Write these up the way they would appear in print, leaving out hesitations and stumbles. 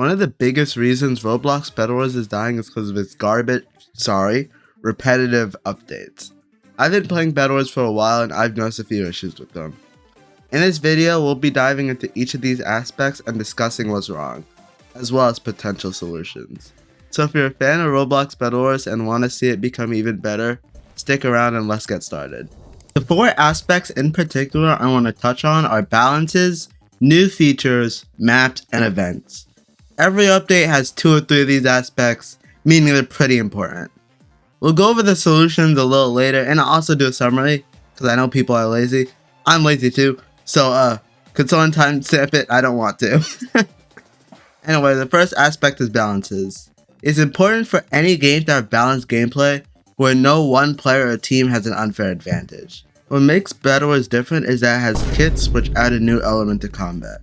One of the biggest reasons Roblox Bedwars is dying is because of its repetitive updates. I've been playing Bedwars for a while and I've noticed a few issues with them. In this video, we'll be diving into each of these aspects and discussing what's wrong, as well as potential solutions. So if you're a fan of Roblox Bedwars and want to see it become even better, stick around and let's get started. The four aspects in particular I want to touch on are balances, new features, maps, and events. Every update has 2 or 3 of these aspects, meaning they're pretty important. We'll go over the solutions a little later, and I'll also do a summary, because I know people are lazy. I'm lazy too, so could someone timestamp it? I don't want to. Anyway, the first aspect is balances. It's important for any game to have balanced gameplay where no one player or team has an unfair advantage. What makes Bedwars different is that it has kits which add a new element to combat.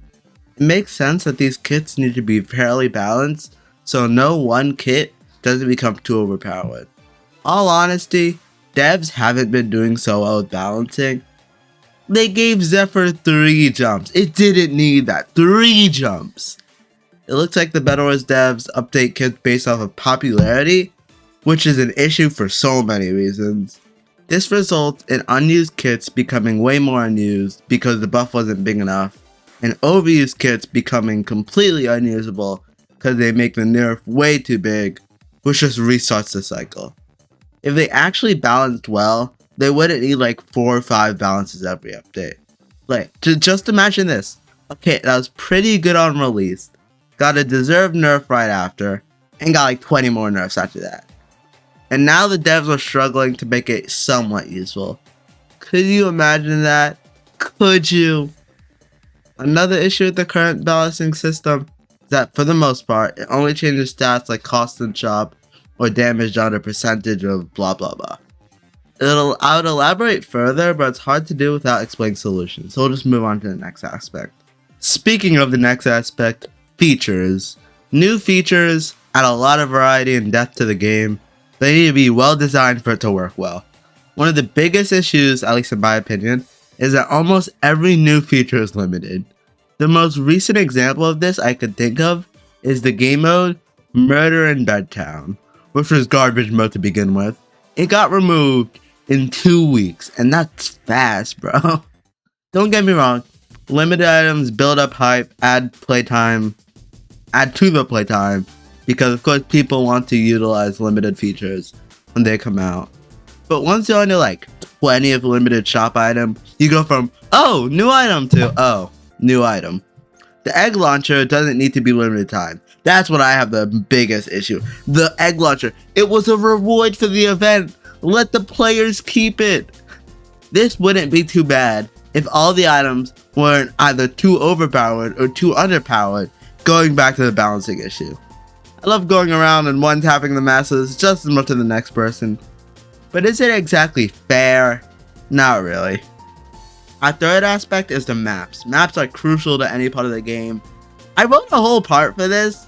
It makes sense that these kits need to be fairly balanced so no one kit doesn't become too overpowered. All honesty, devs haven't been doing so well with balancing. They gave Zephyr 3 jumps. It didn't need that. 3 jumps. It looks like the Bedwars devs update kits based off of popularity, which is an issue for so many reasons. This results in unused kits becoming way more unused because the buff wasn't big enough, and overused kits becoming completely unusable because they make the nerf way too big, which just restarts the cycle. If they actually balanced well, they wouldn't need like 4 or 5 balances every update. Like, just imagine this. Okay, that was pretty good on release, got a deserved nerf right after, and got like 20 more nerfs after that. And now the devs are struggling to make it somewhat useful. Could you imagine that? Could you? Another issue with the current balancing system is that for the most part, it only changes stats like cost and shop or damage down to percentage of blah blah blah. I would elaborate further, but it's hard to do without explaining solutions, so we'll just move on to the next aspect. Speaking of the next aspect, features. New features add a lot of variety and depth to the game. They need to be well designed for it to work well. One of the biggest issues, at least in my opinion, is that almost every new feature is limited. The most recent example of this I could think of is the game mode Murder in Bedtown, which was garbage mode to begin with. It got removed in 2 weeks, and that's fast, bro. Don't get me wrong, limited items build up hype, add to the playtime, because of course people want to utilize limited features when they come out. But once you're onto like 20 of limited shop item, you go from, oh, new item to, oh, new item. The egg launcher doesn't need to be limited time. That's what I have the biggest issue. The egg launcher, it was a reward for the event. Let the players keep it. This wouldn't be too bad if all the items weren't either too overpowered or too underpowered, going back to the balancing issue. I love going around and one-tapping the masses just as much as the next person. But is it exactly fair? Not really. Our third aspect is the maps. Maps are crucial to any part of the game. I wrote a whole part for this.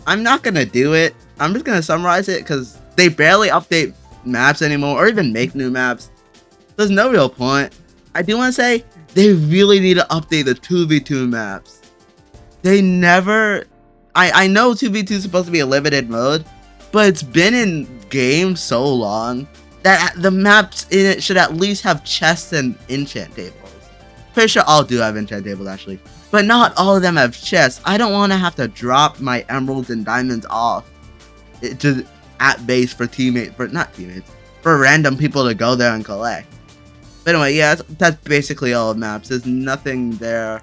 I'm not going to do it. I'm just going to summarize it because they barely update maps anymore or even make new maps. There's no real point. I do want to say they really need to update the 2v2 maps. They never... I know 2v2 is supposed to be a limited mode, but it's been in game so long that the maps in it should at least have chests and enchant tables. Pretty sure all do have enchant tables actually, but not all of them have chests. I don't want to have to drop my emeralds and diamonds off just at base for for random people to go there and collect. But anyway, yeah, that's basically all of maps. There's nothing there.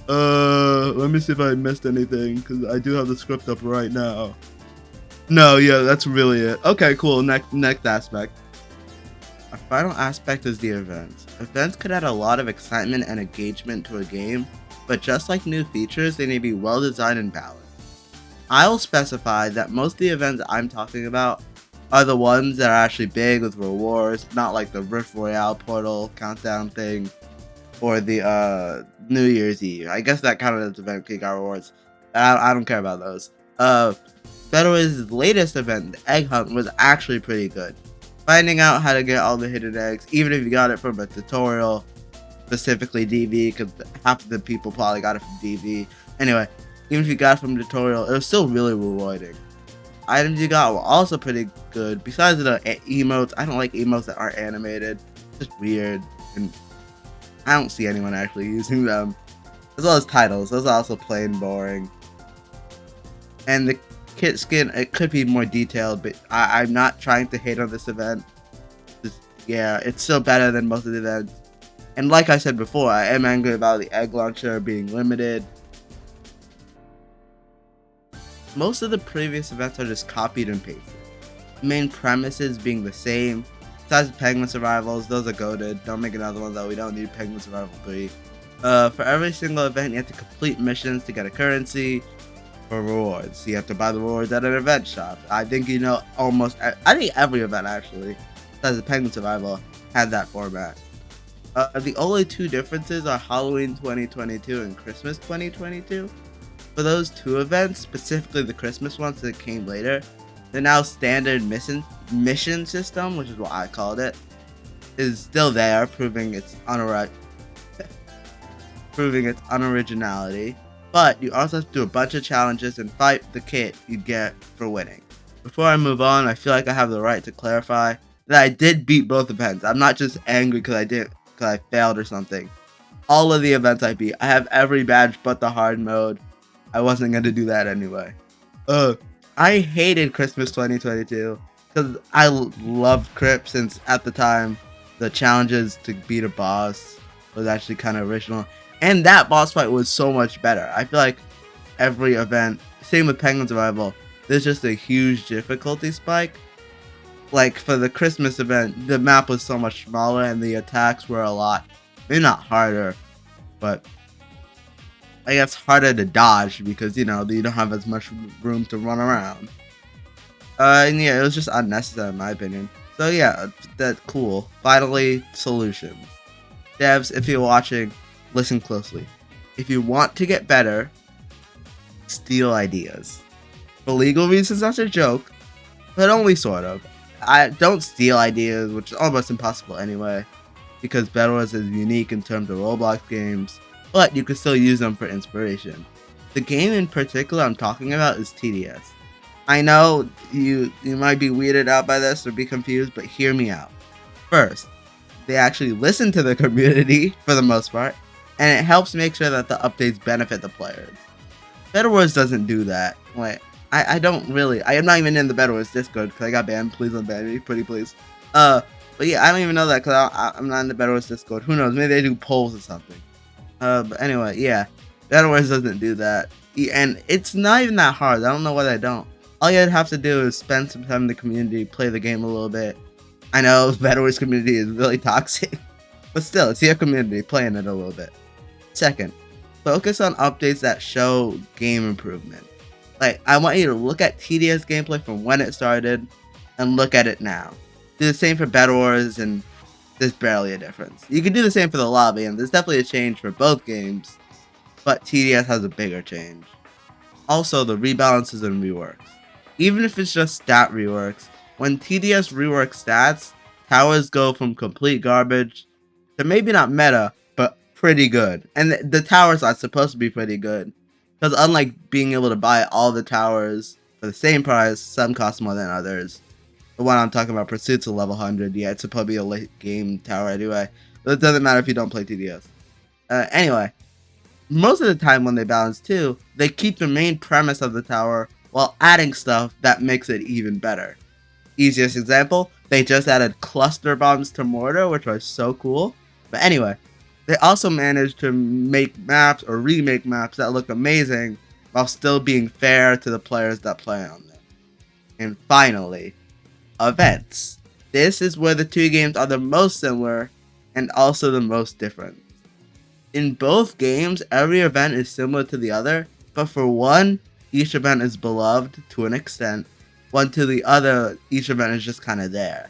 Let me see if I missed anything, because I do have the script up right now. No, yeah, that's really it. Okay, cool. Next aspect. Our final aspect is the events. Events could add a lot of excitement and engagement to a game, but just like new features, they need to be well designed and balanced. I will specify that most of the events I'm talking about are the ones that are actually big with rewards, not like the Rift Royale portal countdown thing, or the New Year's Eve. I guess that counted as event because got rewards. I don't care about those. Bedwars' latest event, the egg hunt, was actually pretty good. Finding out how to get all the hidden eggs, even if you got it from a tutorial, specifically DV, because half of the people probably got it from DV. Anyway, Even if you got it from the tutorial, it was still really rewarding. Items you got were also pretty good. Besides the emotes, I don't like emotes that aren't animated. It's just weird, and I don't see anyone actually using them. As well as titles, those are also plain boring. And the kit skin, it could be more detailed, but I'm not trying to hate on this event. Yeah, it's still better than most of the events. And like I said before, I am angry about the egg launcher being limited. Most of the previous events are just copied and pasted. The main premises being the same. Besides Penguin Survivals, those are goated. Don't make another one though, we don't need Penguin Survival 3. For every single event, you have to complete missions to get a currency for rewards. You have to buy the rewards at an event shop. I think I think every event actually, besides the Penguin Survival, had that format. The only two differences are Halloween 2022 and Christmas 2022. For those two events, specifically the Christmas ones that came later, the now standard mission system, which is what I called it, is still there, proving its unoriginality. But you also have to do a bunch of challenges and fight the kit you get for winning. Before I move on, I feel like I have the right to clarify that I did beat both events. I'm not just angry because I failed or something. All of the events I beat. I have every badge but the hard mode. I wasn't going to do that anyway. I hated Christmas 2022 because I loved Crypt, since at the time the challenges to beat a boss was actually kind of original. And that boss fight was so much better. I feel like every event, same with Penguin Survival, there's just a huge difficulty spike. Like for the Christmas event, the map was so much smaller and the attacks were a lot, maybe not harder, but I guess harder to dodge because, you don't have as much room to run around. And yeah, it was just unnecessary in my opinion. So yeah, that's cool. Finally, solutions. Devs, if you're watching, listen closely. If you want to get better, steal ideas. For legal reasons, that's a joke, but only sort of. I don't steal ideas, which is almost impossible anyway, because Bedwars is unique in terms of Roblox games, but you can still use them for inspiration. The game in particular I'm talking about is TDS. I know you might be weirded out by this or be confused, but hear me out. First, they actually listen to the community for the most part, and it helps make sure that the updates benefit the players. Bedwars doesn't do that. Like, I am not even in the Bedwars Discord because I got banned. Please don't ban me, pretty please. But yeah, I don't even know that because I'm not in the Bedwars Discord. Who knows? Maybe they do polls or something. But anyway, yeah, Bedwars doesn't do that, and it's not even that hard. I don't know why they don't. All you'd have to do is spend some time in the community, play the game a little bit. I know Bedwars community is really toxic, but still, it's your community playing it a little bit. Second, focus on updates that show game improvement. Like, I want you to look at TDS gameplay from when it started and look at it now. Do the same for Bedwars, and there's barely a difference. You can do the same for the lobby, and there's definitely a change for both games, but TDS has a bigger change. Also, the rebalances and reworks. Even if it's just stat reworks, when TDS reworks stats, towers go from complete garbage to maybe not meta, but pretty good. And the towers are supposed to be pretty good, because unlike being able to buy all the towers for the same price, some cost more than others. The one I'm talking about, Pursuit's a level 100. Yeah, it's supposed to be a late game tower anyway. But it doesn't matter if you don't play TDS. Anyway, most of the time when they balance too, they keep the main premise of the tower while adding stuff that makes it even better. Easiest example, they just added cluster bombs to mortar, which was so cool. But anyway, they also managed to make maps or remake maps that look amazing while still being fair to the players that play on them. And finally, events. This is where the two games are the most similar and also the most different. In both games, every event is similar to the other, but for one, each event is beloved to an extent, one to the other, each event is just kind of there.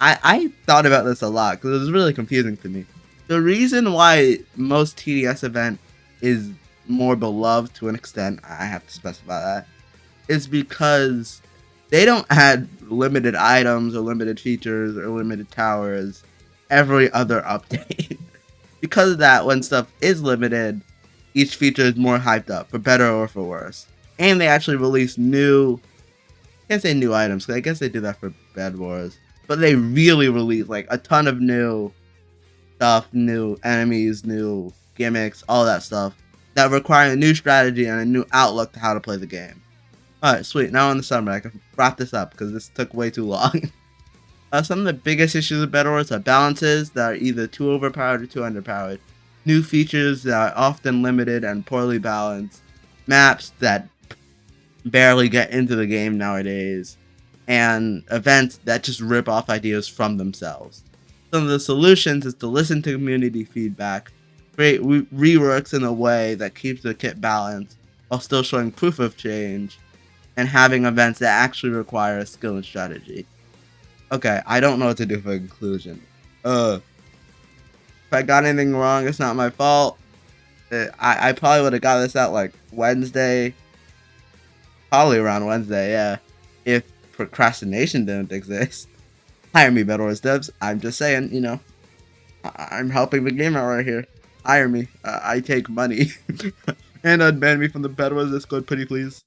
I thought about this a lot because it was really confusing to me. The reason why most TDS event is more beloved to an extent, I have to specify that, is because they don't add limited items or limited features or limited towers every other update. Because of that, when stuff is limited, each feature is more hyped up, for better or for worse. And they actually release new, I can't say new items, because I guess they do that for Bed Wars, but they really release like a ton of new stuff, new enemies, new gimmicks, all that stuff that require a new strategy and a new outlook to how to play the game. Alright, sweet. Now on the summary, I can wrap this up because this took way too long. Some of the biggest issues with Bedwars Wars are balances that are either too overpowered or too underpowered, new features that are often limited and poorly balanced, maps that barely get into the game nowadays, and events that just rip off ideas from themselves. Some of the solutions is to listen to community feedback, create reworks in a way that keeps the kit balanced while still showing proof of change, and having events that actually require skill and strategy. Okay, I don't know what to do for a conclusion. If I got anything wrong, it's not my fault. I probably would have got this out like Wednesday. Probably around Wednesday, yeah. If procrastination didn't exist. Hire me, Bedwars devs. I'm just saying, you know. I'm helping the game out right here. Hire me. I take money. And unban me from the Bedwars Discord, pretty please.